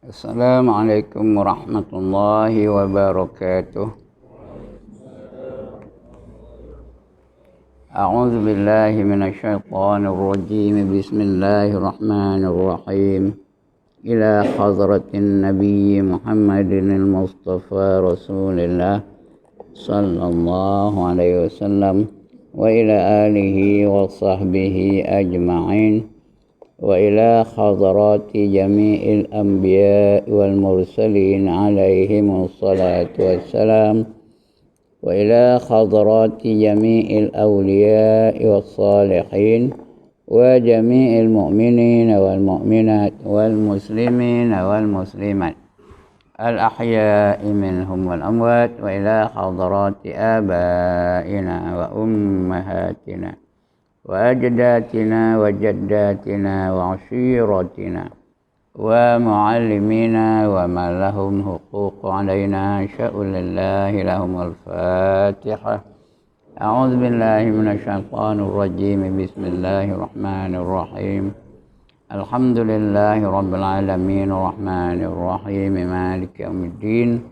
Assalamualaikum warahmatullahi wabarakatuh. A'udzu billahi minasyaitonir rajim. Bismillahirrahmanirrahim. Ila hadratin Nabi Muhammadin al-Mustafa Rasulillah sallallahu alaihi wasallam wa ila alihi wa sahbihi ajma'in. وإلى حضرات جميع الأنبياء والمرسلين عليهم الصلاة والسلام وإلى حضرات جميع الأولياء والصالحين وجميع المؤمنين والمؤمنات والمسلمين والمسلمات الأحياء منهم والأموات وإلى حضرات آبائنا وأمهاتنا وأجدادنا وجداتنا وعشيرتنا ومعلمينا وما لهم حقوق علينا شاء لله لهم الفاتحة. أعوذ بالله من الشيطان الرجيم. بسم الله الرحمن الرحيم. الحمد لله رب العالمين الرحمن الرحيم مالك يوم الدين.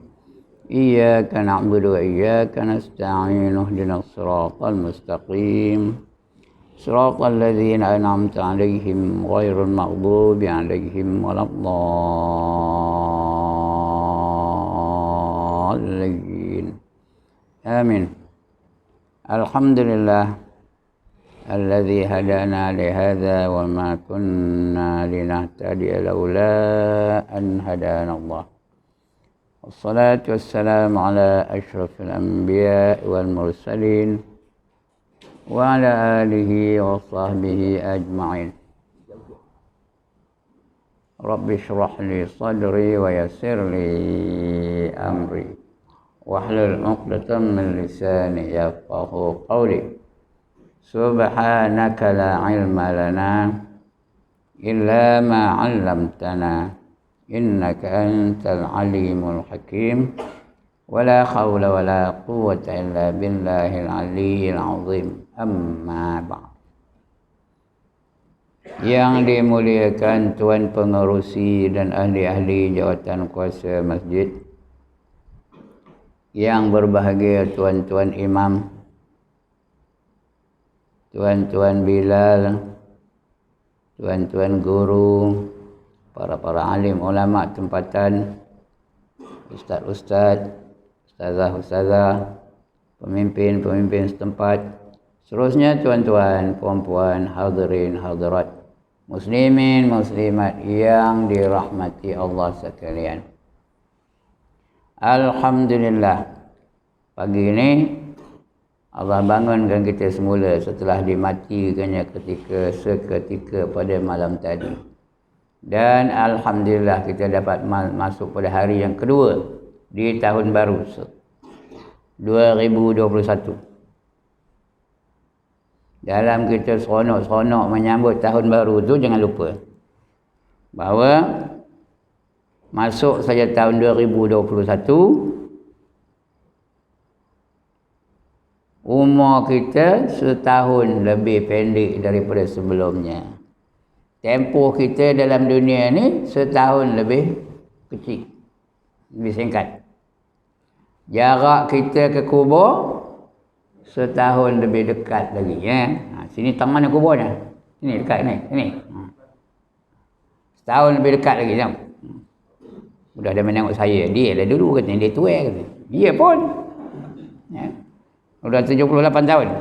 إياك نعبد وإياك نستعين اهدنا الصراط المستقيم صراط الذين أنعمت عليهم غير المغضوب عليهم ولا الضالين آمين. الحمد لله الذي هدانا لهذا وما كنا لنهتدي لولا أن هدانا الله. والصلاة والسلام على أشرف الأنبياء والمرسلين وعلى آله وصحبه أجمعين. رب اشرح لي صدري ويسر لي أمري واحلل عقدة من لساني يفقهوا قولي. سبحانك لا علم لنا إلا ما علمتنا إنك أنت العليم الحكيم. ولا حول ولا قوة إلا بالله العلي العظيم. Amma ba'd. Yang dimuliakan Tuan Pengerusi dan ahli-ahli jawatan kuasa masjid, yang berbahagia tuan-tuan imam, tuan-tuan Bilal, tuan-tuan guru, para alim ulama tempatan, ustaz-ustaz, ustazah-ustazah, pemimpin-pemimpin setempat, seterusnya tuan-tuan, puan-puan, hadirin, hadirat, muslimin, muslimat yang dirahmati Allah sekalian. Alhamdulillah, pagi ini Allah bangunkan kita semula setelah dimatikannya seketika pada malam tadi. Dan alhamdulillah kita dapat masuk pada hari yang kedua di tahun baru 2021. Dalam kita seronok-seronok menyambut tahun baru tu, jangan lupa bahawa masuk saja tahun 2021, umur kita setahun lebih pendek daripada sebelumnya. Tempoh kita dalam dunia ni setahun lebih kecil, lebih singkat. Jarak kita ke kubur setahun lebih dekat lagi, ya. Sini tang mana kuburnya? Sini dekat ni, sini. Setahun lebih dekat lagi, jom. Sudah dah menengok saya. Dia lah dulu kata, dia tua kata. Dia pun. Ya. Sudah 78 tahun.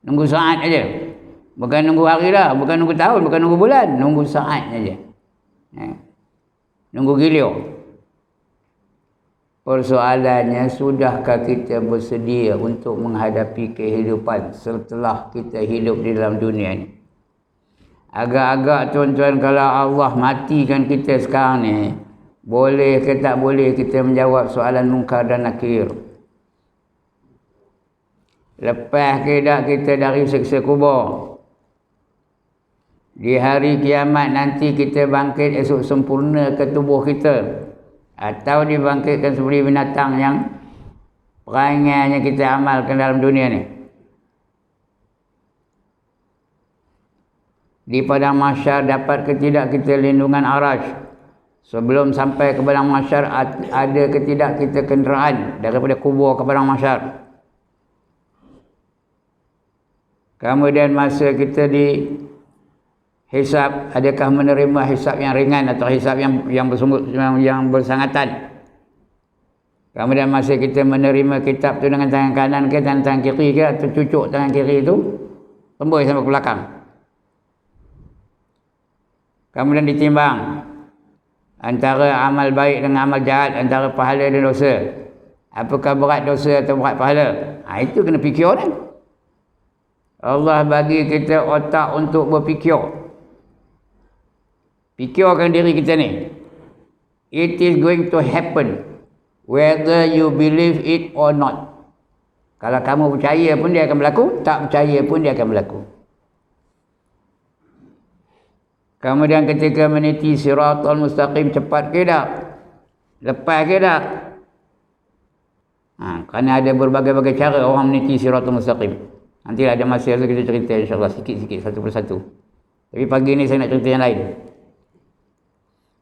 Nunggu saat aja. Bukan nunggu hari dah, bukan nunggu tahun, bukan nunggu bulan, nunggu saat aja. Ya. Nunggu giliau. Persoalannya, sudahkah kita bersedia untuk menghadapi kehidupan setelah kita hidup di dalam dunia ni? Agak-agak tuan-tuan, kalau Allah matikan kita sekarang ni, boleh ke tak boleh kita menjawab soalan munkar dan nakir? Lepas ke tak kita dari siksa kubur? Di hari kiamat nanti kita bangkit esok sempurna ke tubuh kita? Atau dibangkitkan seperti binatang yang perangainya kita amalkan dalam dunia ni? Di padang mahsyar dapat ke tidak kita lindungan arasy Sebelum sampai ke padang mahsyar, ada ke tidak kita kenderaan daripada kubur ke padang mahsyar. Kemudian masa kita di hisab, adakah menerima hisab yang ringan atau hisab yang bersangatan. Kemudian masa kita menerima kitab tu dengan tangan kanan ke tangan kiri ke, atau cucuk tangan kiri tu tembus sampai ke belakang. Kemudian ditimbang antara amal baik dengan amal jahat, antara pahala dan dosa. Apakah berat dosa atau berat pahala? Itu kena fikir ni. Allah bagi kita otak untuk berfikir. Fikirkan diri kita ni. It is going to happen whether you believe it or not. Kalau kamu percaya pun dia akan berlaku, tak percaya pun dia akan berlaku. Kemudian ketika meniti siratal mustaqim, cepat ke tak? Lepas ke tak? Kerana ada berbagai-bagai cara orang meniti siratal mustaqim. Nantilah ada masa kita cerita insyaAllah sikit-sikit satu persatu. Tapi pagi ni saya nak cerita yang lain.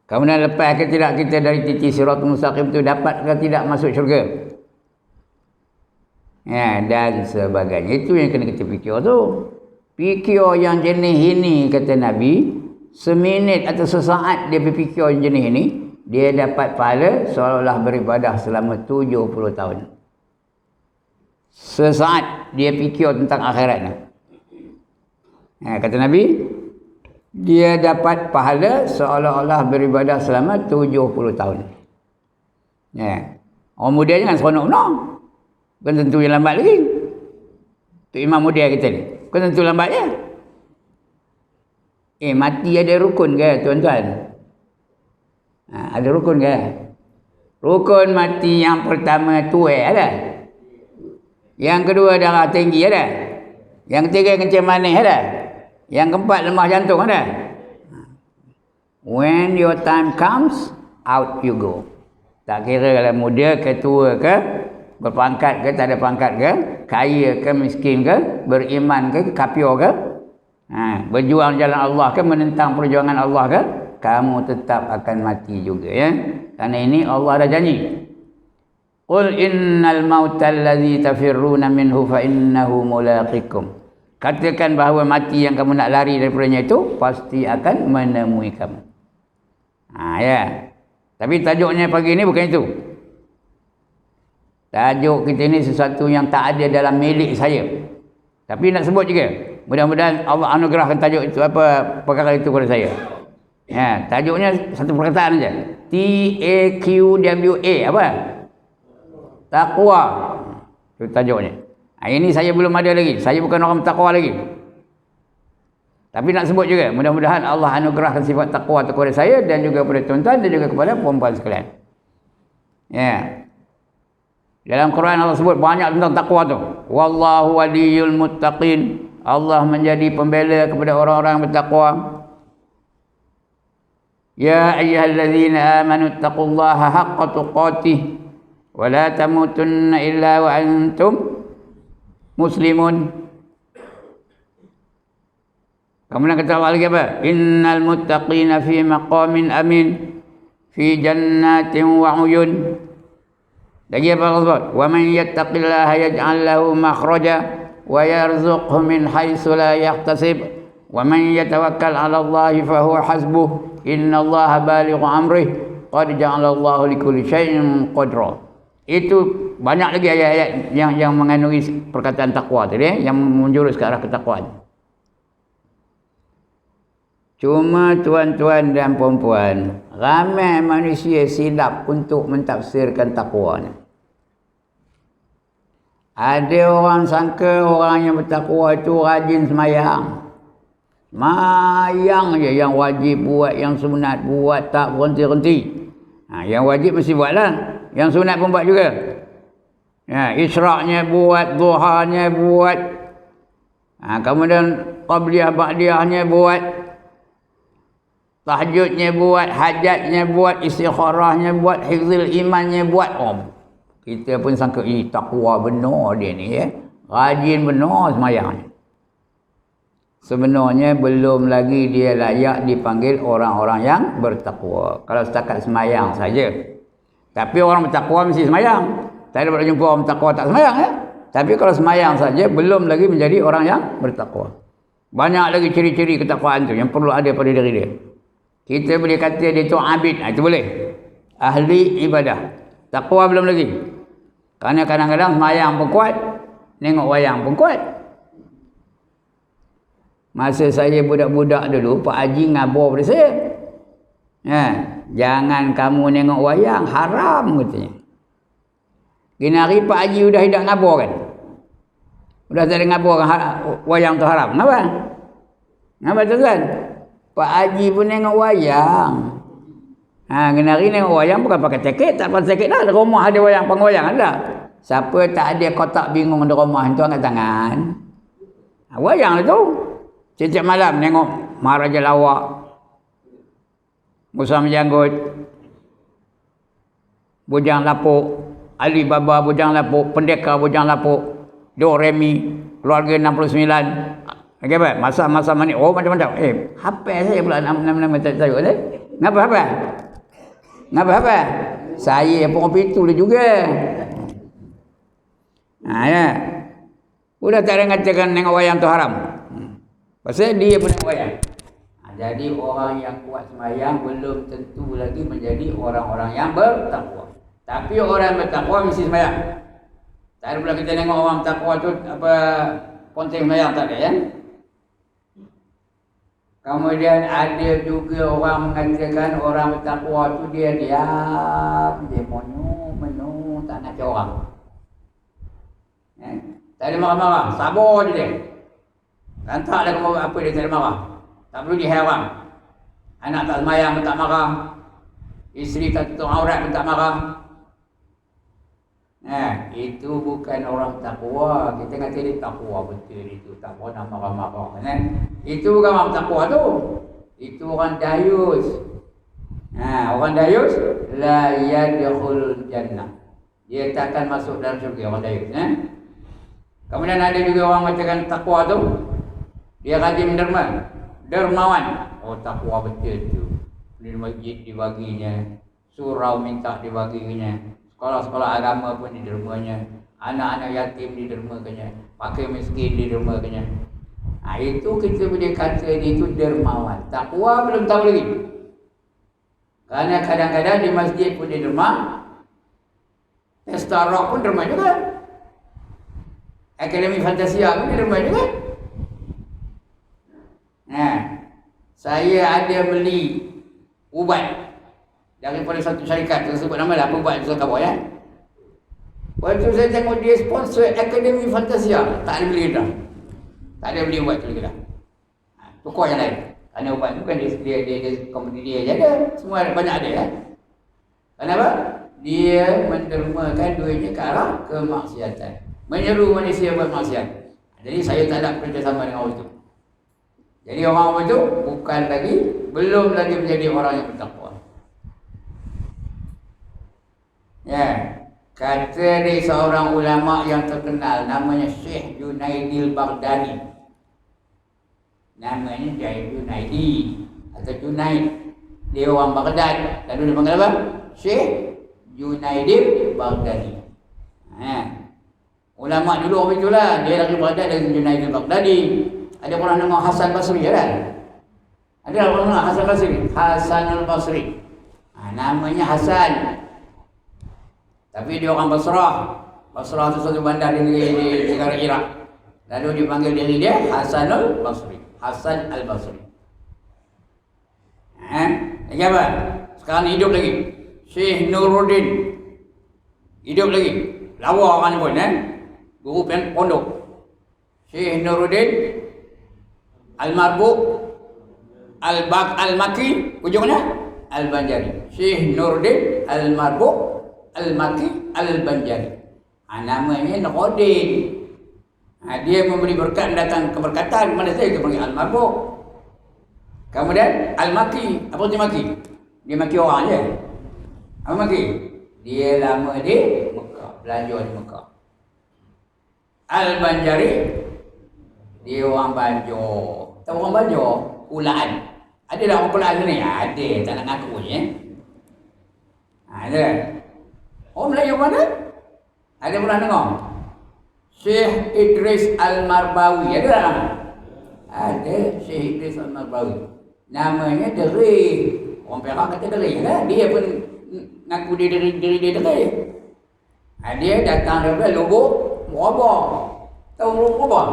Kemudian lepas ke tidak kita dari titik siratul mustaqim tu, dapat ke tidak masuk syurga? Ya, dan sebagainya. Itu yang kena kita fikir tu. Fikir yang jenis ini, kata Nabi, seminit atau sesaat dia berfikir yang jenis ini, dia dapat pahala seolah-olah beribadah selama 70 tahun. Sesaat dia fikir tentang akhirat ni. Kata Nabi, dia dapat pahala seolah-olah beribadah selama 70 tahun. Orang muda jangan seronok benar. Bukan tentu yang lambat lagi. Tu imam muda kita ni. Bukan tentu lambat je. Mati ada rukun ke tuan-tuan? Ada rukun ke? Rukun mati yang pertama tuai ada. Yang kedua darah tinggi ada. Yang ketiga kencing manis ada. Yang keempat lemah jantung ada. When your time comes, out you go. Tak kira kalau muda ke tua ke, berpangkat ke tak ada pangkat ke, kaya ke miskin ke, beriman ke kafir ke, berjuang jalan Allah ke, menentang perjuangan Allah ke, kamu tetap akan mati juga ya. Karena ini Allah ada janji. Qul innal mauta allazi tafirruna minhu fa innahu mulaqikum. Katakan bahawa mati yang kamu nak lari daripadanya itu pasti akan menemui kamu. Ya. Tapi tajuknya pagi ini bukan itu. Tajuk kita ini sesuatu yang tak ada dalam milik saya. Tapi nak sebut juga. Mudah-mudahan Allah anugerahkan tajuk itu, apa perkara itu kepada saya. Ya, tajuknya satu perkataan saja. TAQWA apa? Taqwa. Itu tajuknya. Ini saya belum ada lagi. Saya bukan orang bertakwa lagi. Tapi nak sebut juga. Mudah-mudahan Allah anugerahkan sifat takwa kepada saya dan juga kepada tuan-tuan dan juga kepada perempuan sekalian. Ya. Dalam Quran Allah sebut banyak tentang takwa tu. Wallahu waliyul muttaqin. Allah menjadi pembela kepada orang-orang yang bertakwa. Ya ayyuhallazina amanu taqullaha haqqa tuqatih wa la tamutunna illa wa antum muslimun. Kemudian kata Allah lagi apa? Innal muttaqina fi maqamin amin fi jannatin wa uyun. Lagi apa Allah sebut? Wa man yattaqillaha yaj'al lahu makhraja wa yarzuqhu min haitsu la yahtasib wa man yatawakkal 'ala Allahi fa huwa hasbuh innallaha balighu amrih qad ja'ala Allahu likulli syai'in qadra. Itu banyak lagi ayat-ayat yang mengandungi perkataan takwa tadi, yang menjurus ke arah ketakwaan. Cuma tuan-tuan dan puan-puan, ramai manusia silap untuk mentafsirkan takwa ni. Ada orang sangka orang yang bertakwa itu rajin semayang. Semayang je yang wajib buat, yang sunat buat, tak berhenti-henti. Yang wajib mesti buatlah. Yang sunat pun buat juga. Isyraqnya buat, duhanya buat. Kemudian qabliyah ba'diyahnya buat. Tahajudnya buat, hajatnya buat, istikharahnya buat, hifzul imannya buat. Kita pun sangka, takwa benar dia ni ya. Rajin benar semayang. sebenarnya belum lagi dia layak dipanggil orang-orang yang bertakwa. Kalau setakat semayang saja. Tapi orang bertakwa mesti semayang. Tak ada boleh jumpa orang bertakwa tak semayang ya. Tapi kalau semayang saja belum lagi menjadi orang yang bertakwa. Banyak lagi ciri-ciri ketakwaan tu yang perlu ada pada diri dia. Kita boleh kata dia tu abid, itu boleh. Ahli ibadah. Takwa belum lagi. Kerana kadang-kadang semayang pun kuat, nengok wayang pun kuat. Masa saya budak-budak dulu, Pak Haji ngabur pada saya. Jangan kamu nengok wayang, haram katanya. Kini hari Pak Haji sudah tidak ngabur kan? Sudah tak ada ngabur wayang tu haram. Kenapa? Kenapa tu kan? Pak Haji pun nengok wayang. Kini hari nengok wayang bukan pakai tiket, tak pakai tiket dah. Di rumah ada wayang, pengwayang ada. Siapa tak ada kotak bingung di rumah itu angkat tangan. Wayang tu. Setiap malam tengok Maharaja Lawak, Musa Menjanggut, Bujang Lapuk, Ali Baba Bujang Lapuk, Pendekar Bujang Lapuk, Do Remi, Keluarga 69. Okey apa? Masa-masa mana? Oh macam-macam. Hafal saya pula nama-nama saya ni. Ngapa hafal? Ngapa hafal? Saya pun pitu juga. Ya. Sudah tak ada katakan tengok wayang tu haram. Pasal dia pun nak wayang. Jadi orang yang kuat semayang belum tentu lagi menjadi orang-orang yang bertakwa. Tapi orang bertakwa mesti semayang. Tak ada pula kita tengok orang bertakwa tu apa ponteng semayang, tak ada ya. Kemudian ada juga orang mengatakan orang bertakwa tu dia diam, dia menyu, tak nak cakap orang. Tak ada marah-marah, sabar je dia. Lantaklah kamu apa dia tak ada marah. Tak perlu diheran. Anak tak semayang pun tak marah. Isteri tak tutup aurat pun tak marah. Itu bukan orang takwa. Kita kata dia takwa betul itu. Takwa nak marah-marah. Itu bukan orang takwa tu. Itu orang dayus. Orang dayus la yadkhul jannah. Dia takkan masuk dalam syurga orang dayus. Kemudian ada juga orang mengatakan takwa tu dia rajin menderma, dermawan. Oh takwa betul tu. Di masjid dibaginya, surau minta dibaginya, sekolah-sekolah agama pun didermanya, anak-anak yatim didermakannya, fakir miskin didermakannya. Itu kita boleh kata dia itu dermawan. Takwa belum tahu lagi. Kerana kadang-kadang di masjid pun dia derma, pesta rock pun derma juga, akademi fantasia pun dia derma juga. Saya ada beli ubat daripada satu syarikat, saya sebut nama lah, apa ubat tu saya tahu ya. Waktu saya tengok dia sponsor Akademi Fantasia, tak ada beli dah. Tak ada beli ubat tu lagi dah. Tukar yang lain. Kerana ubat tu kan dia komoditi dia je ada. Semua banyak ada ya. Kenapa? Dia mendermakan duitnya ke arah kemaksiatan. Menyeru manusia buat maksiat. Jadi saya tak ada kerjasama dengan orang itu. Jadi orang itu bukan lagi, belum lagi menjadi orang yang bertakwa. Ya, kata dia seorang ulama yang terkenal, namanya Syekh Junaidil Baghdadi. Namanya Junaidi atau Junaid. Dia orang Baghdad. Lalu dia panggil apa? Syekh Junaidil Baghdadi. Ulama dulu orang itulah. Dia lagi Baghdad dengan Junaidil Baghdadi. Ada orang nama Hasan Basri kan? Ada orang nama Hasan Basri. Hasan al-Basri. Namanya Hasan. Tapi dia orang Basrah. Basrah itu satu bandar di negara Iraq. Lalu dipanggil diri dia Hasan al-Basri. Hasan al-Basri. Lagi apa? Sekarang hidup lagi. Syekh Nuruddin. Hidup lagi. Lawa orang ni pun guru pondok. Syekh Nuruddin Al-Marbuq Al-Maki, ujungnya Al-Banjari. Syekh Nuruddin Al-Marbuq Al-Maki Al-Banjari. Namanya Nuruddin. Dia memberi berkat, datang keberkatan kepada saya, dia panggil Al-Marbuq. Kemudian Al-Maki, apa dia maki? Dia maki orang je. Apa maki? Dia lama di Mekah, belanja di Mekah. Al-Banjari Dia orang Bajo. Tahu orang Bajo? Kulaan. Ada tak orang Kulaan ni? Ada, tak nak ngaku ni. Ada. Orang Melayu mana? Ada pernah dengar? Syekh Idris Al-Marbawi. Ada tak nama? Ada Syekh Idris Al-Marbawi. Namanya Deri. Orang Perak kata Deri lah. Dia pun ngaku dia Deri. Dia datang daripada Lubuk Merabah. Tahu Lubuk Merabah?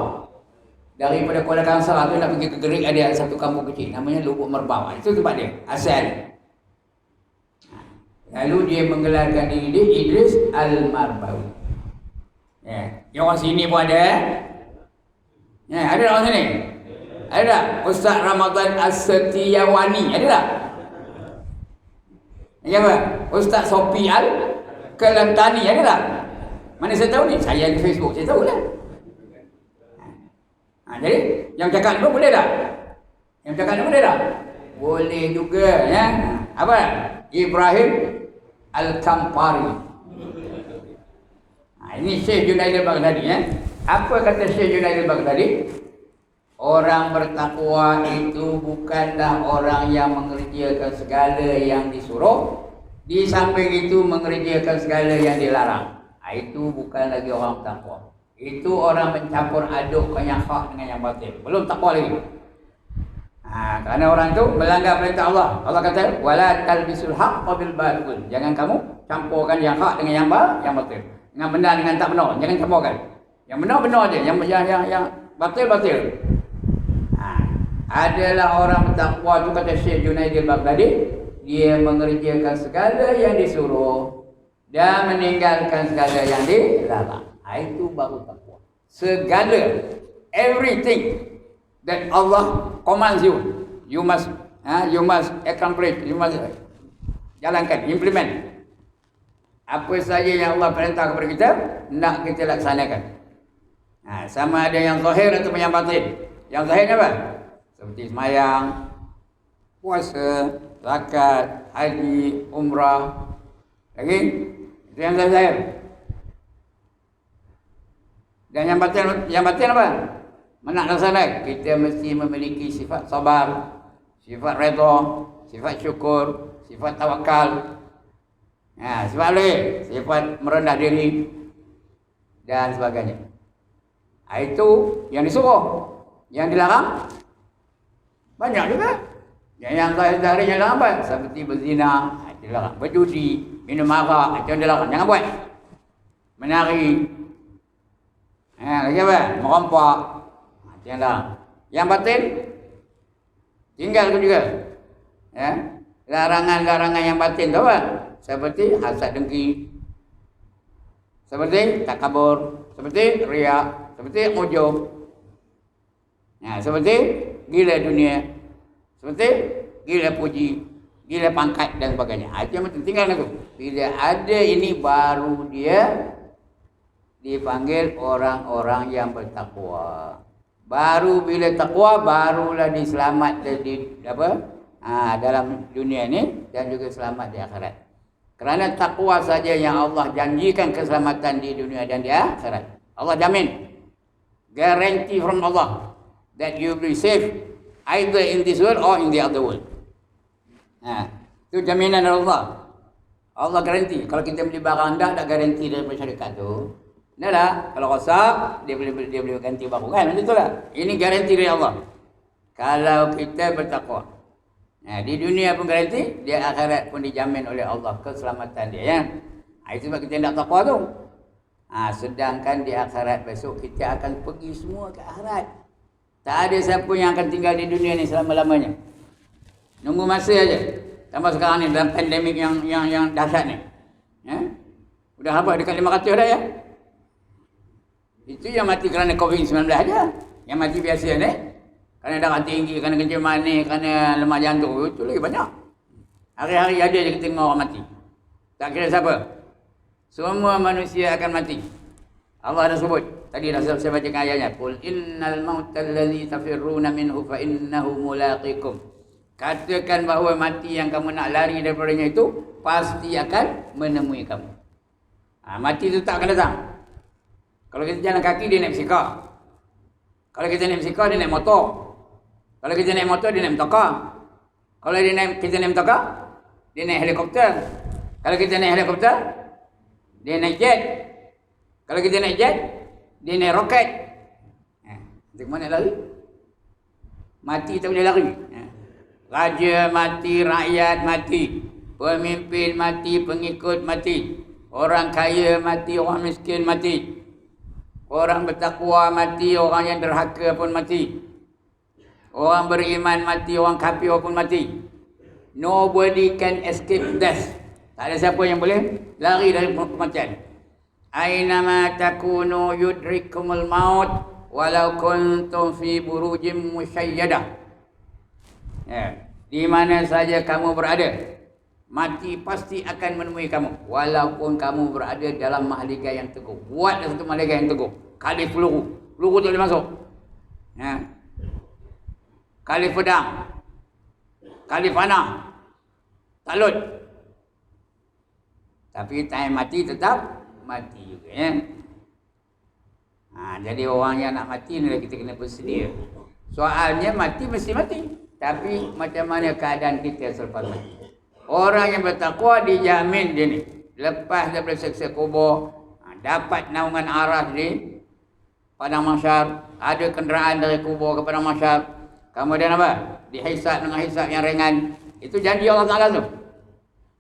Daripada Kuala Kangsar tu nak pergi ke Gerik ada satu kampung kecil. Namanya Lubuk Merabah. Itu tempat dia. Asal. Lalu dia menggelarkan diri dia Idris Al-Marbawi. Yang orang sini pun ada. Ada tak orang sini? Ada tak? Ustaz Ramadan As-Setiyawani. Ada tak? Apa? Ustaz Sopi Al-Kelantani. Ada tak? Mana saya tahu ni? Saya di Facebook. Saya tahu lah. Jadi, yang cakap ni boleh tak? Yang cakap ni boleh tak? Boleh juga. Ya? Apa? Ibrahim Al-Kampari. Ini Syekh Junaid Al-Baghdadi. Apa kata Syekh Junaid Al-Baghdadi? Orang bertakwa itu bukanlah orang yang mengerjakan segala yang disuruh, di samping itu mengerjakan segala yang dilarang. Itu bukan lagi orang takwa. Itu orang mencampur adukkan yang hak dengan yang batil. Belum takwa lagi. Kerana orang itu melanggar perintah Allah. Allah kata, wala talbisul haqqa bil batil. Jangan kamu campurkan yang hak dengan yang batil. Dengan benar dengan tak benar, jangan campurkan. Yang benar aja, yang batil. Adalah orang bertakwa itu kata Syekh Junaid Al-Baghdadi, dia mengerjakan segala yang disuruh dan meninggalkan segala yang dilarang. Itu baru takwa. Segala, everything that Allah commands you, you must accomplish, you must jalankan, implement. Apa saja yang Allah perintah kepada kita, nak kita laksanakan. Sama ada yang zahir atau yang batin. Yang zahir apa? Seperti sembahyang, puasa, zakat, haji, umrah. Lagi? Itu yang zahir. Dan yang batin apa? Nak laksanakan, kita mesti memiliki sifat sabar, sifat redha, sifat syukur, sifat tawakal. Sifat lain, sifat merendah diri dan sebagainya. Itu yang disuruh. Yang dilarang banyak juga. Yang zahir-zahir yang dilarang apa? Seperti berzina, itu dilarang. Berjudi, minum arak, itu dilarang. Jangan buat. Menari. Lagi apa? Merompak. Itu yang dilarang. Yang batin tinggal juga. Larangan-larangan yang batin tu apa? Seperti hasad dengki, seperti takabur, seperti riak, seperti ujub, seperti gila dunia, seperti gila puji, gila pangkat dan sebagainya. Itu yang penting, tinggal itu. Bila ada ini baru dia dipanggil orang-orang yang bertakwa. Baru bila takwa barulah diselamat dalam dunia ini dan juga selamat di akhirat. Kerana takwa saja yang Allah janjikan keselamatan di dunia dan di akhirat. Allah jamin. Guarantee from Allah that you will be safe either in this world or in the other world. Itu jaminan Allah. Allah garanti. Kalau kita beli barang tak garanti daripada syarikat tu. Nah, kalau rosak dia boleh ganti baru kan? Macam itulah. Ini garanti dari Allah. Kalau kita bertakwa. Di dunia pun garanti, di akhirat pun dijamin oleh Allah keselamatan dia. Ya? Itu sebab kita nak takwa tu. Sedangkan di akhirat besok kita akan pergi semua ke akhirat. Tak ada siapa yang akan tinggal di dunia ni selama-lamanya. Nunggu masa aja. Tambah sekarang ni dalam pandemik yang dahsyat ni. Udah apa? Dekat 500 dah ya. Itu yang mati kerana COVID-19 aja. Yang mati biasa ni. Kerana darah tinggi, kerana kencing manis, kerana lemak jantung, itu lagi banyak. Hari-hari ada je kita tengok orang mati. Tak kira siapa. Semua manusia akan mati. Allah dah sebut. Tadi dah saya bacakan ayatnya. Qul innal mautal ladzi tafirruna minhu fa innahu mulaqikum. Katakan bahawa mati yang kamu nak lari daripadanya itu pasti akan menemui kamu. Mati itu tak akan datang. Kalau kita jalan kaki dia naik bisikal. Kalau kita naik basikal, dia naik motor. Kalau kita naik motor, dia naik motorcar. Kalau kita naik motorcar, dia naik helikopter. Kalau kita naik helikopter, dia naik jet. Kalau kita naik jet, dia naik roket. Untuk mana lari? Mati tak boleh lari. Raja mati, rakyat mati. Pemimpin mati, pengikut mati. Orang kaya mati, orang miskin mati. Orang bertakwa mati, orang yang derhaka pun mati. Orang beriman mati, orang kafir pun mati. Nobody can escape death. Tak ada siapa yang boleh lari dari kematian. Ainama takunu yudrikumul maut walau kuntum fi burujim musyayyadah. Di mana saja kamu berada, mati pasti akan menemui kamu. Walaupun kamu berada dalam mahligai yang teguh. Buatlah satu mahligai yang teguh. Kali peluru. Peluru tak boleh masuk. Kali pedang. Kali panah. Talut. Tapi time mati tetap mati juga. Jadi orang yang nak mati ni kita kena bersedia. Soalnya mati mesti mati. Tapi macam mana keadaan kita selepas mati? Orang yang bertakwa dijamin dia ni. Lepas daripada seksa kubur, dapat naungan arah di padang mahsyar, ada kenderaan dari kubur ke padang mahsyar. Kemudian apa? Dihisab dengan hisab yang ringan. Itu janji Allah Ta'ala tu.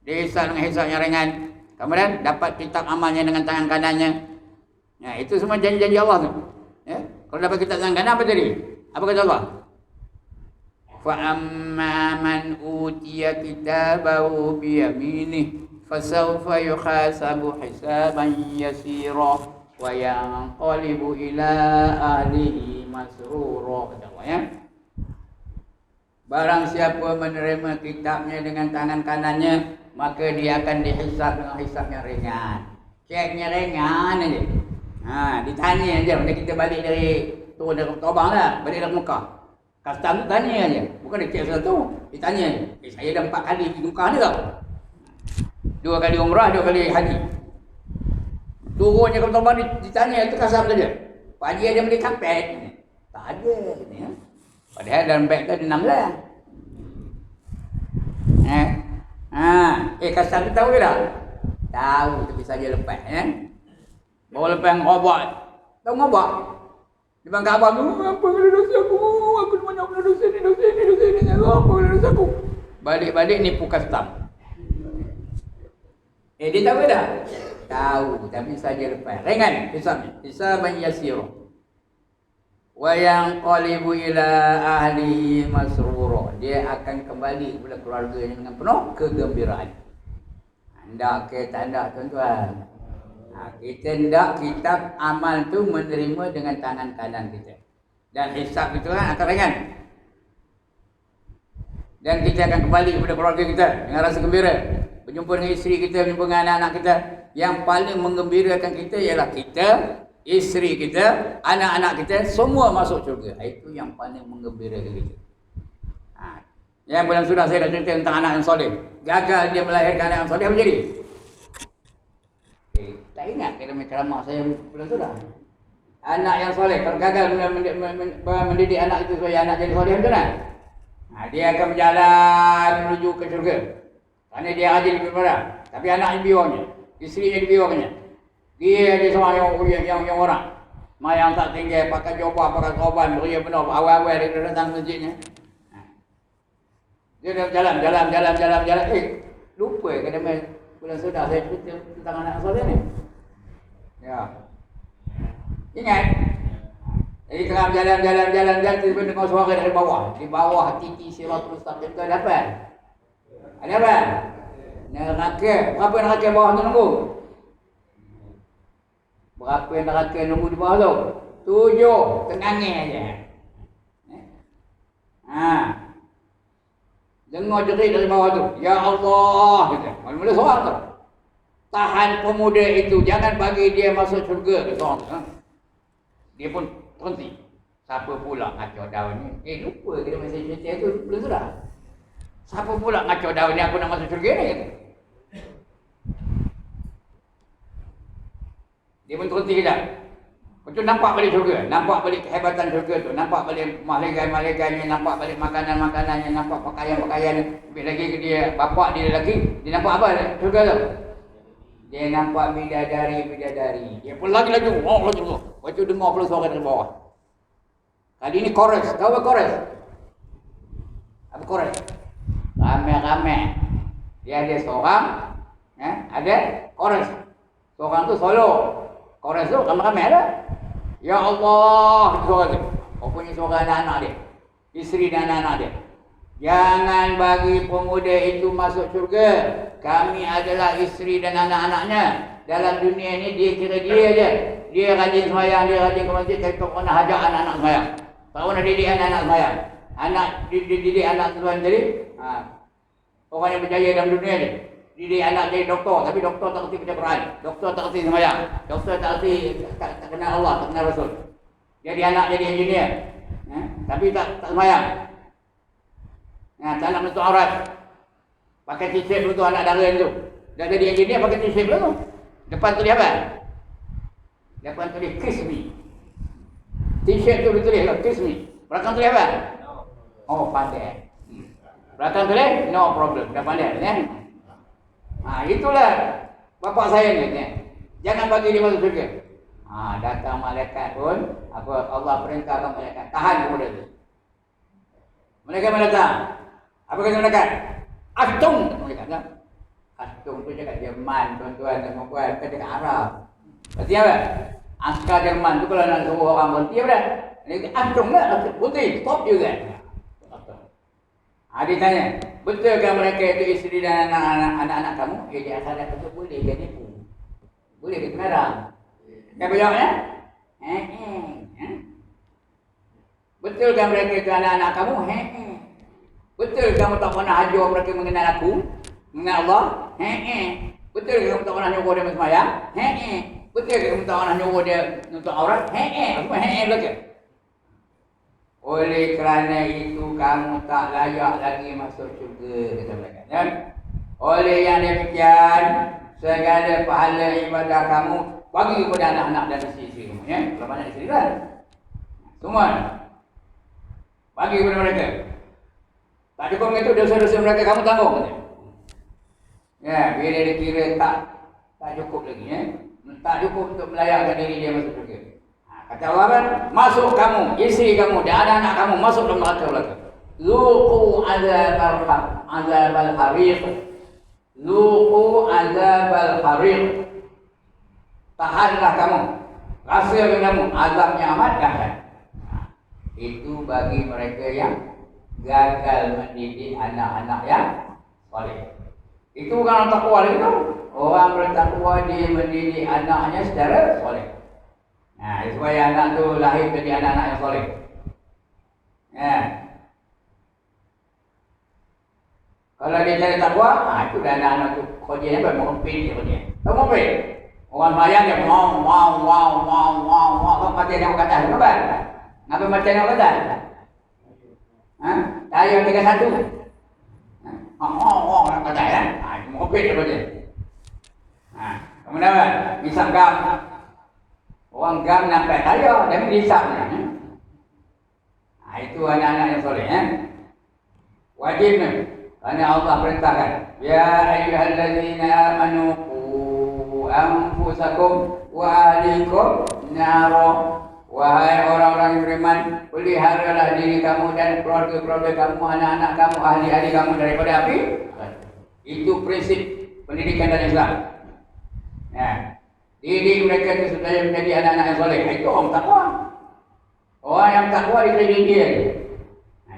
Dihisab dengan hisab yang ringan. Kemudian dapat kitab amalnya dengan tangan kanannya. Itu semua janji-janji Allah tu. Kalau dapat kitab tangan kanan apa tadi? Apa kata Allah? فَأَمَّا مَنْ أُوتِيَ كِتَابَهُ بِيَمِينِهِ فَسَوْفَ يُحَاسَبُ حِسَابًا يَسِيرًا وَيَنْقَلِبُ إِلَى أَهْلِهِ مَسْرُورًا. Kata Allah, ya. Barang siapa menerima kitabnya dengan tangan kanannya, maka dia akan dihisab dengan hisab yang ringan. Ceknya ringan aja. Ditanya aja. Bila kita balik dari turun dari Tobang lah, balik dari Mekah. Custom tu tanya aja. Bukan dia cek satu, ditanya aja. Saya dah 4 kali pergi Mekah ni tau. 2 kali umrah, 2 kali haji. Turunnya ke Tobang ditanya, itu kasam saja. Pak Haji ada beli kapet? Tak ada. Padahal dalam beg tu ada 16. Kasam tu tahu ke tak? Tahu, tapi saja lepas. Bawa lepas ngobak. Tahu ngobak? Di bangka abang tu, apa kena dosa aku? Aku ni banyak kena dosa ni. Apa kena dosa aku? Balik-balik nipu custom. Dia tahu ke tak? Tahu, tapi saja lepas. Ringan hisabnya. Hisaban yasira. Wa yanqalibu ila ahlihi masrura. Dia akan kembali kepada keluarganya dengan penuh kegembiraan. Anda ke tanda tuan-tuan. Kita hendak kitab amal tu menerima dengan tangan kanan kita. Dan hisab itu akan ringan. Dan kita akan kembali kepada keluarga kita dengan rasa gembira. Berjumpa dengan isteri kita, berjumpa dengan anak-anak kita. Yang paling menggembirakan kita ialah kita, isteri kita, anak-anak kita, semua masuk syurga. Itu yang paling menggembirakan kita. Yang bulan sudah saya dah cerita tentang anak yang soleh. Gagal dia melahirkan anak yang soleh, apa jadi? Tak ingat kena ceramah saya bulan sudah. Anak yang soleh, kalau gagal mendidik anak itu supaya anak jadi soleh, macam mana? Dia akan berjalan menuju ke syurga. Kerana dia rajin beribadah. Tapi anaknya biornya, isterinya dibiornya. Dia seorang yang orang. Mayang tak tinggi, pakai jubah, pakai korban, beria benar, awal-awal dia datang masjidnya. Dia dah jalan. Lupa kena bulan sudah saya cerita tentang anak soleh ni. Ya. Ingat. Jadi tengah jalan, tiba-tiba dengar suara dari bawah. Di bawah titi Siratul Mustaqim tu ada apa? Ada apa? Neraka. Berapa neraka bawah tu nunggu? Berapa neraka nunggu di bawah tu? 7. Tenangin aja. Dengar jerit dari bawah tu. Ya Allah. Kata. Mula-mula seorang tu. Tahan pemuda itu. Jangan bagi dia masuk syurga. Seorang tu. Dia pun berhenti. Siapa pula ngacau daun ni? Lupa kita masih cerita tu. Belum sudah. Siapa pula ngacau daun ni? Aku nak masuk syurga ni. Kata. Dia pun terhenti kejap. Betul, nampak balik syurga, nampak balik kehebatan syurga tu, nampak balik malaikat-malaikatnya, nampak balik makanan-makanannya, nampak pakaian-pakaiannya. Lebih lagi dia bapak dia lelaki, dia nampak apa syurga tu? Dia nampak bidadari-bidadari. Dia pun lagi-lagi, oh lagi. Lepas tu dengar pula suara dari bawah. Kali ini chorus, tahu apa chorus? Apa chorus? Rame-rame. Dia ada seorang, ada chorus. Seorang tu solo. Chorus tu rame-rame ada. Ya Allah, suara tu. Rupanya suara anak-anak dia. Isteri dan anak-anak dia. Jangan bagi pemuda itu masuk syurga. Kami adalah isteri dan anak-anaknya. Dalam dunia ni dia kira dia je. Dia rajin sembahyang, dia rajin ke masjid, tapi tak pernah ajak anak-anak sembahyang. Tak pernah didik anak-anak sembahyang. Anak didik anak tuan jadi orang yang berjaya dalam dunia ni. Didik anak jadi doktor, tapi doktor tak kerti baca Quran. Doktor tak kerti sembahyang. Doktor tak kerti tak kenal Allah, tak kenal Rasul. Jadi anak jadi engineer. Tapi tak sembahyang. Tak nak menutup aurat. Pakai t-shirt dulu tu anak dara tu. Dah jadi engineer pakai t-shirt dulu tu. Depan tulis apa? Depan tulis kiss me. T-shirt tu tulis kiss me. Belakang tulis apa? Oh, pandai. Belakang tulis no problem. Dah pandai kan? Itulah bapak saya ni. Jangan bagi dia masuk syurga. Datang malaikat pun Allah perintahkan malaikat tahan pemuda tu. Malaikat mana datang? Apa kata malaikat? Astung, malaikat kan? Astung tu cakap Jerman, tuan-tuan dan puan-puan, kan cakap Arab. Berarti apa? Askar Jerman tu kalau nak suruh orang berhenti apa dah? Astung tak? Berhenti, stop juga. Dia tanya, betulkah mereka itu isteri dan anak-anak kamu? Dia asal dah kata boleh dia tipu. Boleh dia pengarang. Kan jawabnya? Betulkah mereka itu anak-anak kamu? Betul kamu tak pernah ajar mereka mengenal aku? Mengenal Allah? Betul kamu tak pernah nyuruh dia bersembahyang? Betul kamu tak pernah nyuruh dia nutup aurat? Apa belakang? Oleh kerana itu kamu tak layak lagi masuk syurga, kata malaikat. Ya? Oleh yang demikian, segala pahala ibadah kamu bagi kepada anak-anak dan isteri-isteri kamu. Ya? Kalau banyak isteri kan? Semua bagi kepada mereka. Tak cukup dengan itu, dosa-dosa mereka kamu tanggung. Ya, bila dia kira tak cukup lagi. Ya? Tak cukup untuk melayakkan diri dia masuk syurga. Kata Allah kan, masuk kamu, isteri kamu dan anak-anak kamu masuk dalam neraka. Zuqu azabal hariq. Zuqu azabal hariq. Tahanlah kamu, rasakan kamu azabnya amat dahsyat. Itu bagi mereka yang gagal mendidik anak-anak yang soleh. Itu bukan orang takwa lagi tu. Orang bertakwa dia mendidik anaknya secara soleh. Supaya anak tu lahir jadi anak-anak yang soleh. Kalau dia cari takwa, itu dah anak-anak tu kerjanya apa? Mengempit dia kerja. Tak mengempit. Orang bayang dia wow. Kau mati tengok kat atas. Kenapa? Kenapa mati tengok kat atas? Tayar 31. Nak kata kan? Mengempit dia kerja. Kemudian apa? Misal gam. Orang gam nampak tayar, dia merisap. Itu anak-anak yang soleh. Wajib ni. Kerana Allah perintahkan. Ya ayyuhallazina amanu qu anfusakum wa ahlikum nara. Wahai orang-orang yang beriman, peliharalah diri kamu dan keluarga-keluarga kamu, anak-anak kamu, ahli-ahli kamu daripada api. Itu prinsip pendidikan dalam Islam. Didik mereka itu supaya menjadi anak-anak yang soleh. Itu orang takwa. Orang yang takwa dikira dia.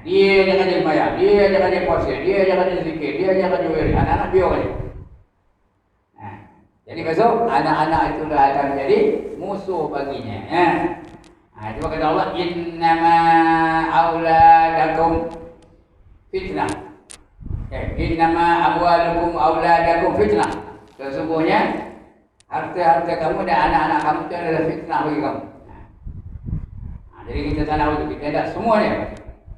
Dia jangan jadi sembahyang, dia jangan jadi puasa, dia jangan jadi zikir, dia jangan jadi wirid. Anak-anak biar saja. Jadi besok anak-anak itu akan menjadi musuh baginya. Cuma kata Allah, innama auladakum fitnah. Innama amwalukum auladakum fitnah. Sesungguhnya harta-harta kamu dan anak-anak kamu itu adalah fitnah bagi kamu. Jadi kita tak nak itu, kita tak semuanya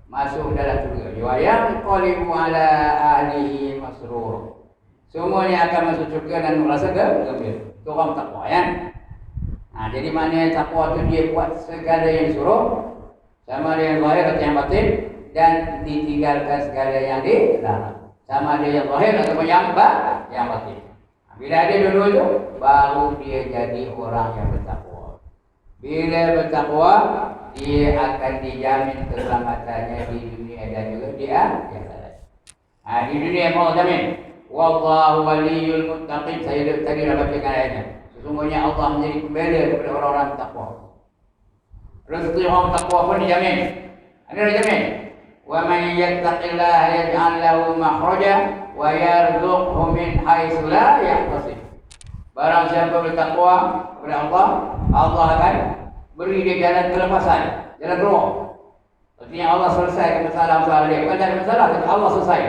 masuk dalam syurga. Wa yanqalibu ala ahlihi masrur. Semuanya akan masuk syurga dan merasa gembira. Itu orang takwa ya. Jadi mana takwa tu dia buat segala yang suruh, sama ada yang zahir atau yang batin, dan ditinggalkan segala yang dilarang. Sama ada yang zahir atau yang batin. Bila ada dua-dua itu, baru dia jadi orang yang bertakwa. Bila bertakwa, dia akan dijamin keselamatannya di dunia dan juga di akhirat. Di dunia mau jamin. Wallahu waliyul muttaqin. Saya tadi dah bacakan ayatnya. Sesungguhnya Allah menjadi pembela kepada orang-orang bertakwa. Rezeki orang takwa pun dijamin. Ada dijamin. Wa man yattaqillaha yaj'al lahu makhraja wa yarzuqhu min haitsu la yahtasib. Barang siapa bertakwa kepada Allah, Allah akan beri dia jalan kelepasan, jalan keluar. Artinya Allah selesaikan masalah-masalah dia. Bukan ada masalah, tapi Allah selesai.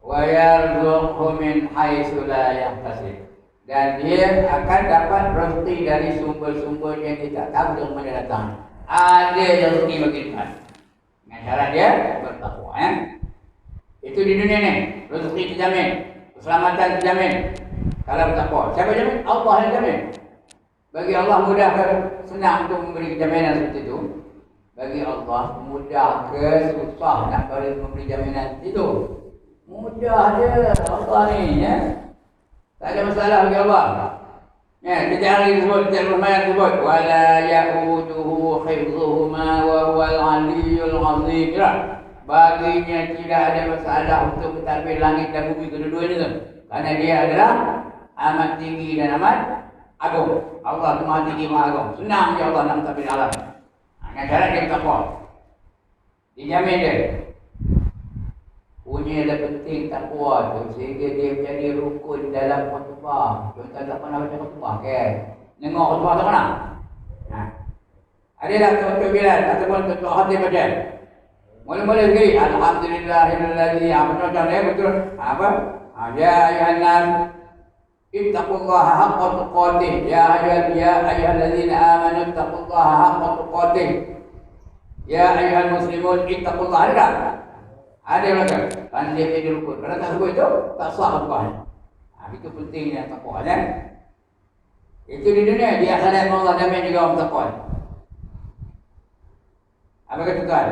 Wa yarzuqhu min haitsu la yahtasib. Dan dia akan dapat rezeki dari sumber-sumber yang dia tak tahu dari mana datang. Ada rezeki bagi Tuhan. Dengan cara dia bertakwa. Itu di dunia ni. Rezeki terjamin. Keselamatan terjamin. Kalau bertakwa. Siapa jamin? Allah yang jamin. Bagi Allah mudah ke senang untuk memberi jaminan seperti itu? Bagi Allah mudah ke susah nak memberi jaminan seperti itu? Mudah je Allah ni. Tak ada masalah bagi Allah. Kita hari disebut, kita Rahman disebut wala ya'uduhu hifdhuhuma wa huwal aliyyul azim. Baginya tidak ada masalah untuk mentadbir langit dan bumi kedua-duanya tu. Kerana dia adalah amat tinggi dan amat agung. Allah tu maha tinggi, maha agung. Senang je Allah nak mentadbir alam. Dengan syarat dia bertakwa. Dijamin dia. Punya ada penting takwa tu sehingga dia menjadi rukun dalam khutbah. Kita tak pernah baca khutbah kan? Dengar khutbah tak pernah? Ada tak contoh Bilal ataupun contoh Khatib baca? Mula-mula sekali alhamdulillahilladzi macam dia betul. Apa? Ya ayuhan nas ittaqullaha haqqa tuqatih. Ya ayyuhalladzina amanu ittaqullaha haqqa tuqatih. Ya ayyuhal muslimun ittaqullaha. Ada tak? Ada belakang. Kan dia jadi rukun. Kalau tak sebut itu, tak sah khutbahnya. Itu pentingnya takwa kan. Itu di dunia. Di akhirat Allah jamin juga orang takwa. Apa kata Tuhan?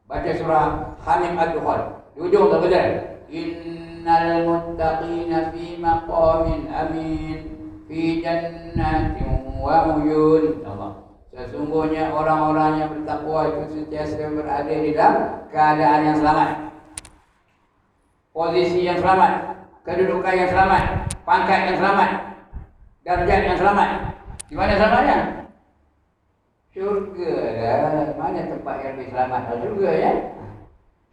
Baca surah Hamim Ad-Dukhan. Di ujung tak betul. Innal muttaqina fi maqamin amin fi jannatin wa uyun. Allah. Sesungguhnya orang-orang yang bertakwa itu sentiasa berada di dalam keadaan yang selamat, posisi yang selamat, kedudukan yang selamat, pangkat yang selamat, darjat yang selamat. Di mana selamatnya? Syurga lah. Mana tempat yang lebih selamat? Syurga ya.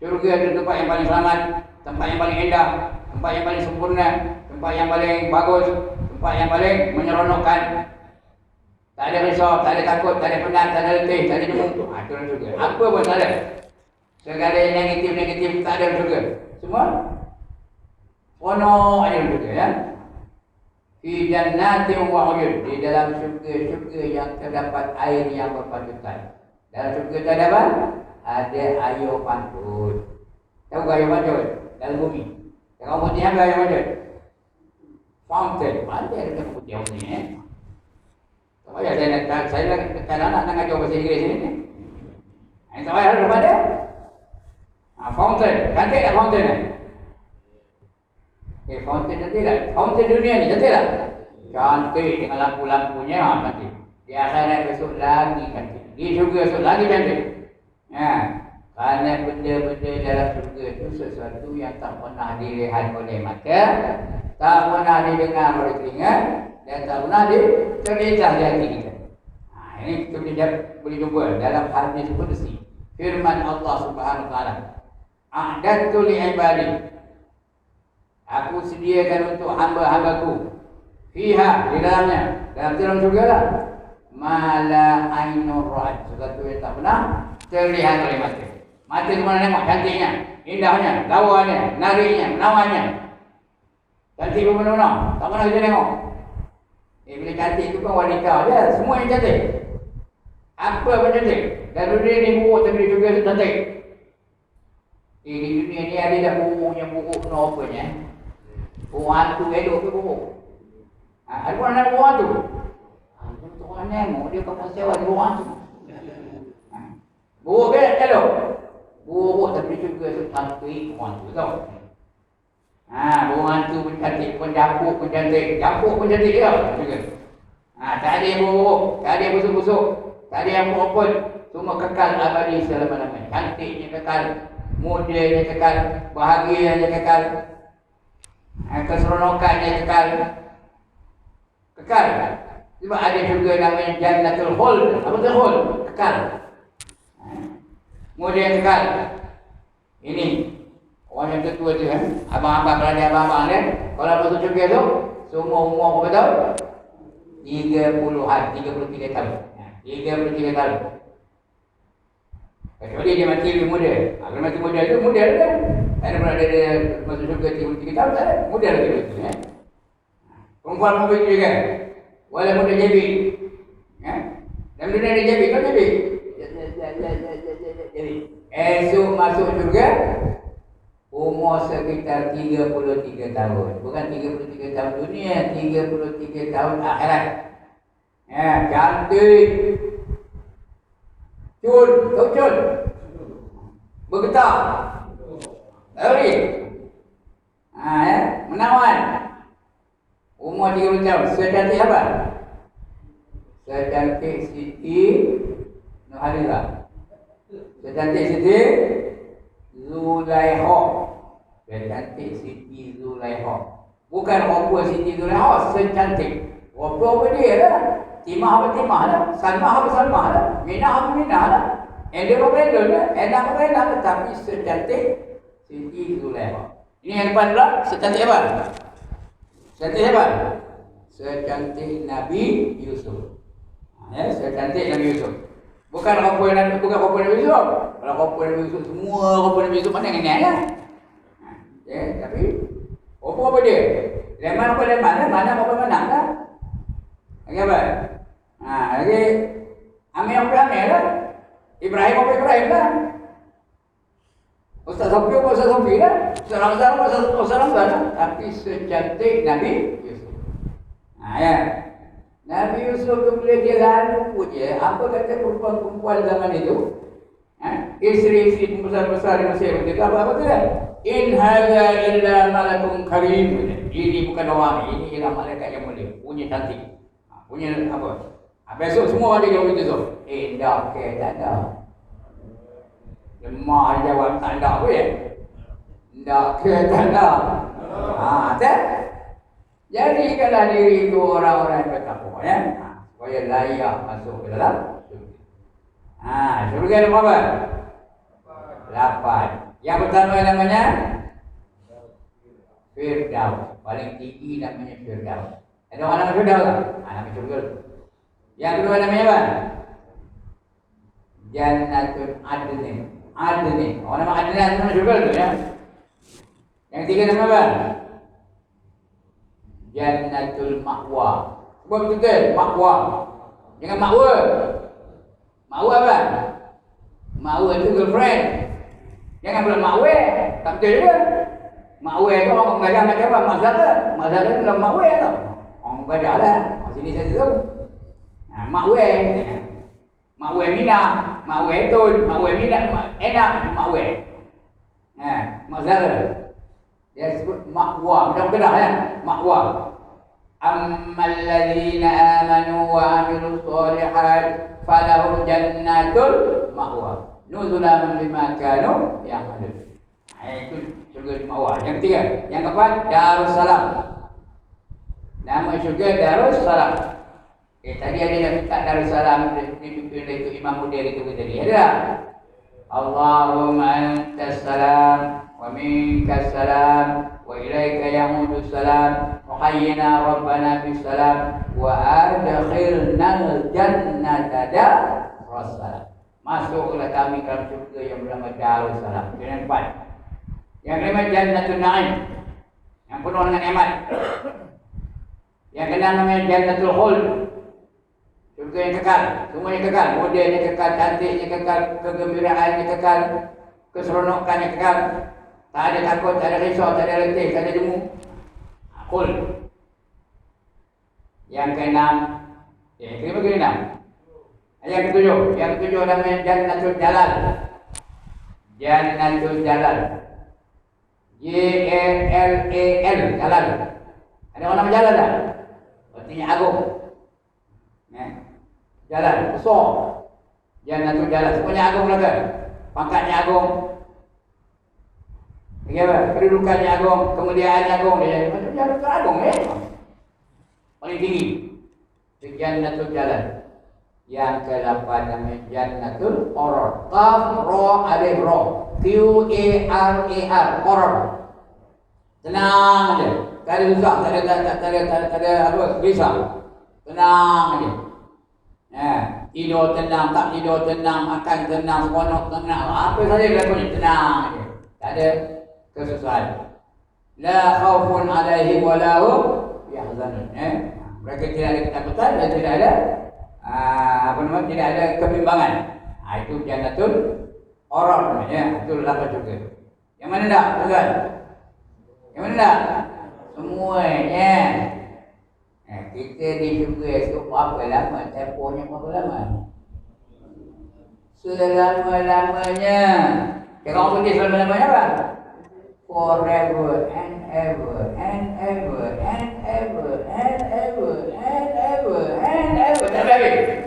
Syurga itu tempat yang paling selamat, tempat yang paling indah, tempat yang paling sempurna, tempat yang paling bagus, tempat yang paling menyeronokkan. Tak ada risau, tak ada takut, tak ada penat, tak ada letih, tak ada jemu. Itu dalam syurga. Apa pun tak ada. Segala yang negatif-negatif tak ada dalam syurga. Semua seronok ada dalam syurga ya. Fi jannatin wa uyun. Di dalam syurga-syurga yang terdapat air yang berpancutan. Dalam syurga tu ada apa? Ada air pantun. Tahu ke air pantun? Dalam bumi. Kalau putih apa air pantun? Fountain. Ada dekat putih ni Oh ya, saya nak ngajar bahasa Inggeris ini. Itu ayat apa dia? Fountain. Cantik tak fountain ni? Fountain cantik tak? Fountain dunia ni cantik tak? Cantik dengan lampu-lampunya cantik. Di akhirat besok lagi cantik. Di syurga besok lagi cantik. Kerana benda-benda dalam syurga itu sesuatu yang tak pernah dilihat oleh mata, tak pernah didengar oleh telinga, dan tak pernah terlintas di hati kita. Ini kita boleh jumpa dalam hadis qudsi. Firman Allah Subhanahu wa taala. A'dadtu li ibadi. Aku sediakan untuk hamba-hambaku. Fiha di dalamnya. Dalam syurga lah. Mala ainur ra'at. Sesuatu yang tak pernah terlihat oleh mata. Mata ke mana tengok cantiknya, indahnya, lawanya, nariknya, menawannya. Cantik pun mana-mana. Tak pernah kita tengok. Bila cantik itu kan wanita dia, semua yang cantik. Apa pun cantik. Dan dunia ni buruk tapi juga cantik. Di dunia ni ada dah buruk yang buruk kenapanya. Buruk hantu elok ke buruk? Ada pun anak buruk hantu. Orang nengok dia kapal sewa di bawah tu. Buruk ke kalau? Buruk tapi juga tu cantik orang tu tau. Buruk hantu pun cantik, pun japuk pun cantik. Japuk pun cantik juga. Tak ada yang buruk, tak ada yang busuk-busuk, tak ada yang pun. Semua kekal abadi selama-lamanya. Cantiknya kekal, mudanya kekal, bahagianya kekal, keseronokannya kekal. Kekal. Sebab ada juga namanya Jannatul Khuld. Apa tu khuld? Kekal. Muda kekal. Ini orang yang ketua tu kan. Abang-abang berada abang-abang dia. Kalau masuk syurga tu, semua umur berapa tahun? 30-an, 33 tahun. 33 tahun. Kecuali dia mati lebih muda. Kalau mati muda tu, muda kan? Tak ada pernah dia masuk syurga 33 tahun, tak ada. Muda lagi tu. Perempuan pun begitu juga. Walaupun dia jabik. Dalam dunia dia jabik, kan jabik? Esok masuk syurga, umur sekitar 33 tahun. Bukan 33 tahun dunia, 33 tahun akhirat. Cantik. Cun, tahu cun? Bergetar. Tahu ni? Menawan. Umur 30 tahun. Secantik apa? Secantik Siti Nurhaliza. Secantik Siti Zulaikha. Secantik Siti Zulaikha. Bukan rupa Siti Zulaikha, secantik. Rupa dia lah. Timah apa timah lah. Salmah apa salmah lah. Minah apa minah lah. Endor apa endor lah. Enak apa enak lah. Tapi secantik Siti Zulaikha. Ini yang depan pula. Secantik apa? Secantik siapa? Secantik Nabi Yusuf. Secantik Nabi Yusuf. Bukan rupa Nabi Yusuf. Kalau rupa Nabi Yusuf, semua rupa Nabi Yusuf mana yang lah. Tapi rupa dia? Leman apa leman lah, mana apa menang lah. Lagi apa? Lagi Amir apa Amir lah. Ibrahim apa Ibrahim lah. Ustaz Sofi apa Ustaz Sofi lah. Ustaz Ramzan apa Ustaz Ramzan lah. Tapi secantik Nabi Yusuf. Nabi Yusuf tu bila dia lalu je, apa kata perempuan-perempuan zaman itu? Isteri-isteri besar-besar di Mesir itu apa tu kan? In hadza illa malakun karim. Ini bukan orang, ini ialah malaikat yang mulia. Punya cantik. Punya apa? Besok semua ada yang begitu tu. Dah ke tak ada. Lemah jawab tak ada pun ya. Tak ke tak ada. Tak? Jadikanlah diri itu orang-orang yang bertakwa ya. Supaya layak masuk ke dalam syurga. Syurga ada berapa? 8. Yang pertama namanya Firdaus. Paling tinggi namanya Firdaus. Ada orang nama Firdaus tak? Nama syurga. Yang kedua namanya apa? Jannatul Adnin. Adnin. Orang nama Adnan nama syurga tu ya. Yang ketiga nama apa? Jannatul Ma'wa. Sebab betul, Ma'wa. Jangan Ma'wa. Ma'wa apa? Ma'wa itu girlfriend. Jangan pula Ma'wa. Tak betul juga. Ma'wa itu orang mengajar macam apa? Mazhar. Mazhar itu dalam Ma'wa tau. Orang mengajar lah. Sini saya tahu. Ma'wa. Ma'wa Mina. Ma'wa Etun. Ma'wa Mina. Enak Ma'wa. Mazhar. Dia sebut Ma'wa. Macam kedah ya. Ma'wa. Ammal ladzina amanu wa amilus shalihat falahum jannatul ma'wa. Nuzulan bima kanu ya'malun. Itu syurga ma'wa. Yang ketiga, yang keempat Darussalam. Nama syurga Darussalam. Tadi ada yang minta Darussalam dipimpin oleh Imam Mudir itu tadi. Ada tak? Allahumma antas salam wa minkas salam wa ilaika ya'udus salam wa hayyina rabbana bis salam wa adkhilnal jannata darussalam. Masuklah kami ke dalam syurga yang bernama Darussalam. Yang empat. Yang kelima Jannatul Na'im. Yang penuh dengan nikmat. Yang keenam namanya Jannatul Khuld. Syurga yang kekal, semuanya kekal, modelnya kekal, cantiknya kekal, kegembiraannya kekal, keseronokannya kekal. Tak ada takut, tak ada risau, tak ada letih, tak ada jemu. Khuld. Yang keenam Kelima ke enam. Yang ketujuh. Yang ketujuh namanya Jannatul Jalal. Jannatul Jalal. J-A-L-A-L. Jalal. Ada orang nama Jalal tak? Artinya agung. Jalal. Besar. Jannatul Jalal. Semuanya agung belaka. Pangkatnya agung. Bagaimana? Kedudukannya agung. Kemuliaannya agung. Dia Jannatul agung. Paling tinggi. Jannatul Jalal. Yang ke-8 namanya Jannatul Qarar. Qaf Ra Alif Ra. Q-A-R-A-R. Qarar. Tenang aja. Tak ada susah, tak ada apa, gelisah. Tenang aja. Tidur tenang, tak tidur tenang, makan tenang, seronok tenang. Apa saja berlakunya tenang aja. Tak ada kesusahan. La khaufun alaihim wa la hum yahzanun. Mereka tidak ada ketakutan dan tidak ada tidak ada kebimbangan. Itu Jannatul Qarar namanya. Itu 8 juga. Yang mana tak? Tuan? Yang mana tak? Semuanya. Kita di syurga itu berapa lama? Tempohnya berapa lama? Selama-lamanya. Cakap orang putih selama-lamanya apa? Forever and ever and ever and ever and ever and ever and ever. Tak habis.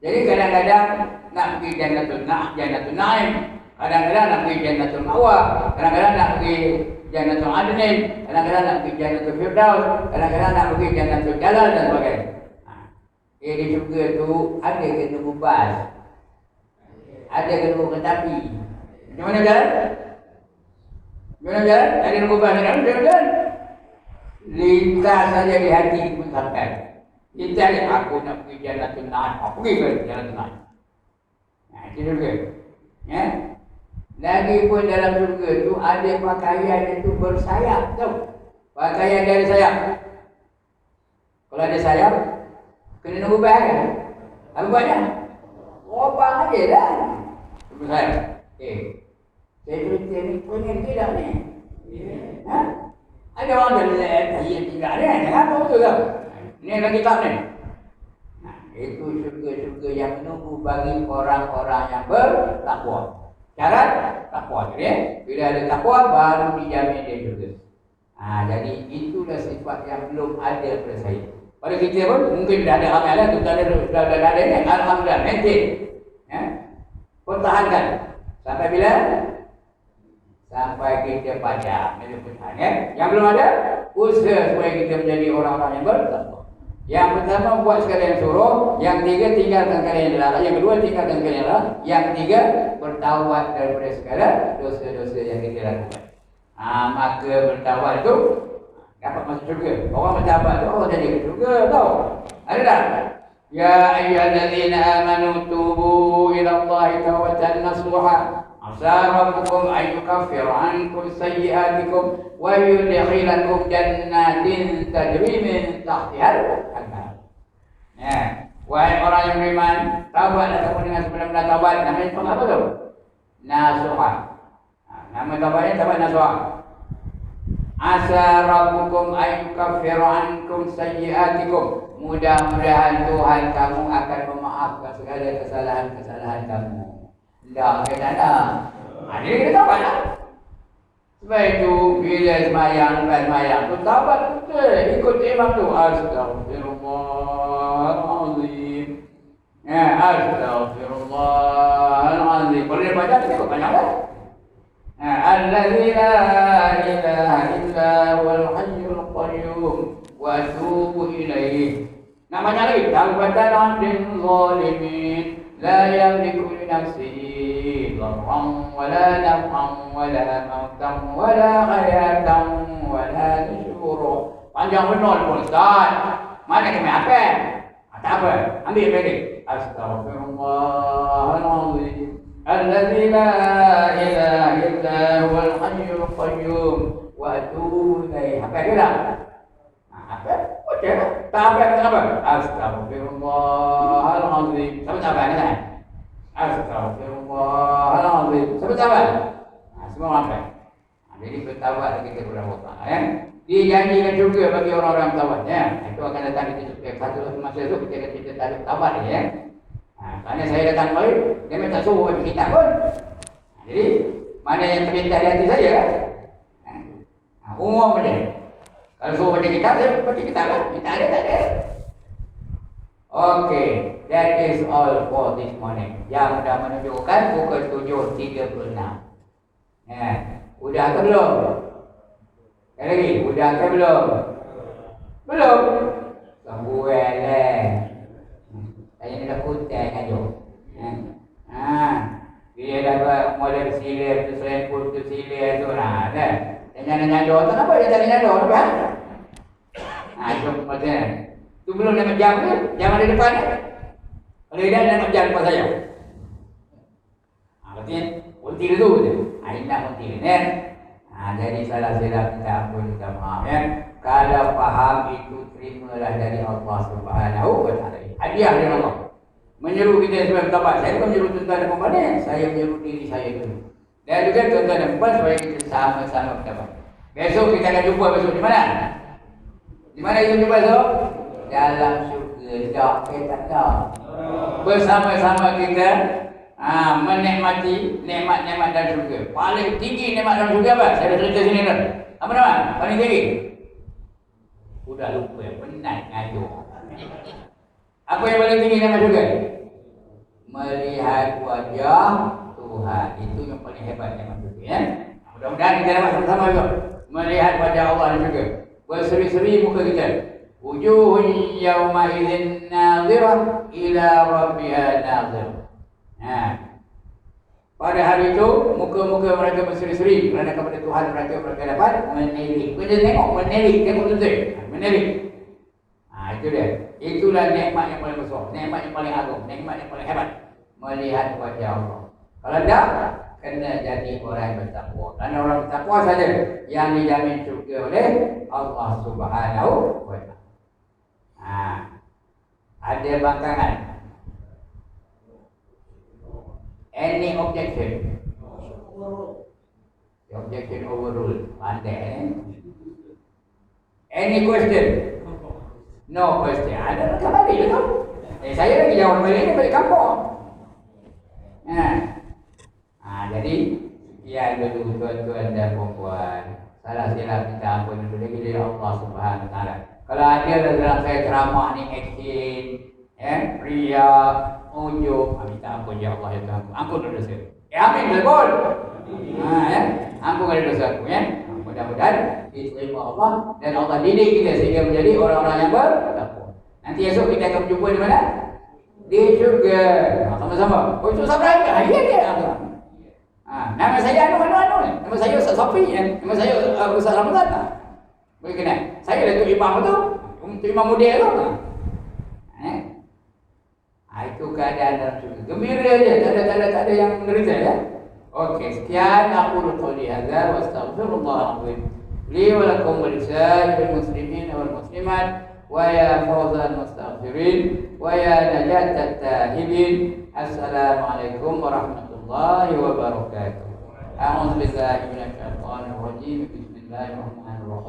Jadi kadang-kadang nak pergi Jannatul Naim, kadang-kadang nak pergi Jannatul Ma'wa, kadang-kadang nak pergi Jannatul Adnin, kadang-kadang nak pergi Jannatul Firdaus, kadang-kadang nak pergi Jannatul Jalal dan sebagainya. Di syurga tu ada ke tunggu bas, ada ke tunggu kereta api. Macam mana jalan? Ada tunggu bas kan? Jalan. Lintas saja di hati pun sampai. Lintas aku nak pergi Jannatul Naim, aku pergi ke Jannatul Naim. Itu syurga. Lagi pun dalam syurga tu ada pakaian itu bersayap, tahu? Pakaian dari sayap. Kalau ada sayap, kena nunggu bahaya. Apa buatnya? Robang aja dah. Tunggu sayap. Saya cerita ni pengen tidak ni. Ada orang dah tidak ni. Jangan apa betul tak? Ini dalam kitab ni. Itu syurga-syurga yang menunggu bagi orang-orang yang bertakwa. Syarat takwa. Bila ada takwa baru dijamin dia juga. Jadi itulah sifat yang belum ada pada saya. Pada kita pun mungkin dah ada amalan tu, dah ada ni. Alhamdulillah, maintain. Pertahankan. Sampai bila? Sampai kita padam. Yang belum ada, usaha supaya kita menjadi orang-orang yang bertakwa. Yang pertama buat sekali yang suruh, yang tiga tinggalkan sekali yang dilarang, yang kedua tinggalkan sekali yang dilarang, yang tiga bertaubat daripada segala dosa-dosa yang kita lakukan. Maka bertaubat itu dapat masuk syurga. Orang bertaubat itu orang jadi ke syurga, tahu? Ada tak? Ya ayyuhallazina amanu tubu ila Allahi tawbatan nasuha. Asa rabbukum an yukaffira ankum sayyi'atikum wa yudkhilakum jannatin tajri min tahtihal anhar. Wahai orang yang beriman, taubatlah kamu dengan sebenar-benar taubat. Namanya apa tu? Nasuha. Nama taubatnya taubat nasuha. Asa rabbukum an yukaffira ankum sayyi'atikum. Mudah-mudahan Tuhan kamu akan memaafkan segala kesalahan-kesalahan kamu. Dah, kata dah. Jadi kita taubat lah. Sebab itu, bila semayang, lepas semayang tu taubat betul. Ikut imam tu. Astaghfirullahaladzim. Astaghfirullahaladzim. Kalau dia baca, kita ikut banyak lah. Allazi la ilaha illa wal hayyul qayyum wa atubu ilaih. Namanya lagi, taubatan anil zalimin. La yamliku li nafsihi dharran wala naf'an wala mautan wala hayatan wala nusyura. Panjang benar pun Ustaz. Mana kami apa? Tak apa, ambil balik. Astaghfirullahaladzim Allazi la ilaha illa huwal hayyul qayyum wa atubu ilaih. Apa dia dah? Apa? Okey lah. Tak apa, kenapa? Astaghfirullahaladzim. Siapa sabar ni kan? Astaghfirullahaladzim. Siapa sabar? Semua apa? Jadi bertawad kita kepada Allah. Dijanjikan juga bagi orang-orang tawatnya. Itu akan datang di satu masa itu kita tarik tawat ya. Karena saya datang balik, dia minta suruh bagi kita pun. Jadi mana yang perintah di hati saya? Umum dia. Kalau suruh bagi kita, saya bagi kita lah. Kita ada tak ada. Okay, that is all for this morning. Yang sudah menunjukkan pukul 7.36. Udah ke belum? Sekali lagi, udah ke belum? Belum? Sambuel saya dah putih aja. Dia dah model silir tu, selain pun tu silir tu lah. Tanya nyado tu apa dia tanya nyado apa? Jom macam tu belum nak jam ke? Jam ada depan ni. Kalau dia nak jam depan saya. Berarti unti tu je. Nak unti ni. Jadi salah silap kita ampun, minta maaf ya. Kalau faham itu terimalah dari Allah Subhanahu wa taala. Hadiah dari Allah. Menyeru kita sebagai tabat. Saya bukan menyeru tuan-tuan dan puan, saya menyeru diri saya dulu. Dan juga tuan-tuan dan puan supaya kita sama-sama bertabat. Besok kita akan jumpa besok di mana? Di mana kita jumpa besok? Dalam syurga. Tak tahu. Bersama-sama kita menikmati nikmat-nikmat dalam syurga. Paling tinggi nikmat dalam syurga apa? Saya dah cerita sini dah. Apa nama? Paling tinggi? Sudah lupa, penat ngajuk. Apa yang paling tinggi nikmat syurga? Melihat wajah Tuhan. Itu yang paling hebat nikmat syurga ya. Mudah-mudahan kita dapat sama-sama juga melihat wajah Allah di syurga. Berseri-seri muka kita. Wujuhun yawma idzin nadhirah ila rabbiha nadhirah. Pada hari itu muka-muka mereka berseri-seri kerana kepada Tuhan mereka dapat menilik. Bukan tengok, menilik, tengok betul. Menilik. Itu dia. Itulah nikmat yang paling besar, nikmat yang paling agung, nikmat yang paling hebat. Melihat wajah Allah. Kalau tidak, kena jadi orang yang bertakwa. Kerana orang bertakwa saja yang dijamin syurga oleh Allah Subhanahu wa taala. Ada bangkangan. Any objection? The objection overruled. Pandai. Any question? No question. Ada nak balik je tu. Saya lagi jawab balik ni balik kampung. Jadi sekian dulu tuan-tuan dan puan-puan. Salah silap kita ampun dulu lagi dari Allah Subhanahu wa taala. Kalau ada dalam saya ceramah ni action, ria, ujub, minta ampun ya Allah ya Tuhan. Ampun dosa. Amin betul. Ampun dosa aku ya. Mudah-mudahan diterima Allah dan Allah didik kita sehingga menjadi orang-orang yang bertakwa. Nanti esok kita akan berjumpa di mana? Di syurga. Sama-sama. Oh itu siapa lagi? Ya. Nama saya anu. Nama saya Ustaz Safi ya. Nama saya Ustaz Ramadan. Boleh kena. Saya Datuk Imam tu. Datuk Imam model tu. Itu keadaan dalam syurga. Gembira je, tak ada yang menderita ya. Okey, sekian aku qouli hadza wa astaghfirullah al-azim. Li wa lakum wa lisa'iril muslimin wal muslimat wa ya fawzal mustaghfirin wa ya najatat tahibin. Assalamualaikum warahmatullahi wabarakatuh. A'udzu billahi minasyaitonir rajim. Bismillahirrahmanirrahim.